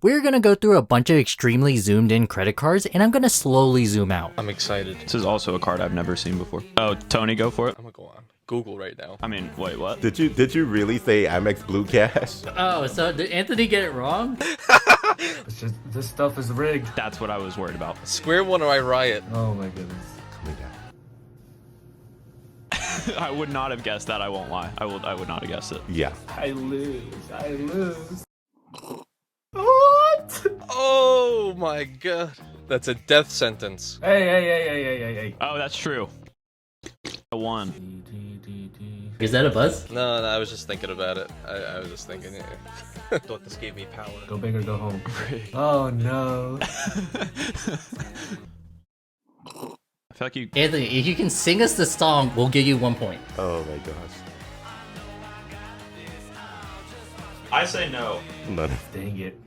We're gonna go through a bunch of extremely zoomed in credit cards, and I'm gonna slowly zoom out. I'm excited. This is also a card I've never seen before. Oh, Tony, go for it. I'm gonna go on Google right now. I mean, wait, what? Did you really say Amex Blue Cash? Oh, so did Anthony get it wrong? It's just, this stuff is rigged. That's what I was worried about. Square one or I riot. Oh my goodness. Coming down. I would not have guessed that, I won't lie. I would not have guessed it. Yeah. I lose. What? Oh my god. That's a death sentence. Hey. Oh, that's true. I won. Is that a buzz? No, I was just thinking about it. I was just thinking, yeah. Thought this gave me power. Go big or go home. Oh no. I feel like you... Anthony, if you can sing us the song, we'll give you 1 point. Oh my gosh. I say no. None. Dang it.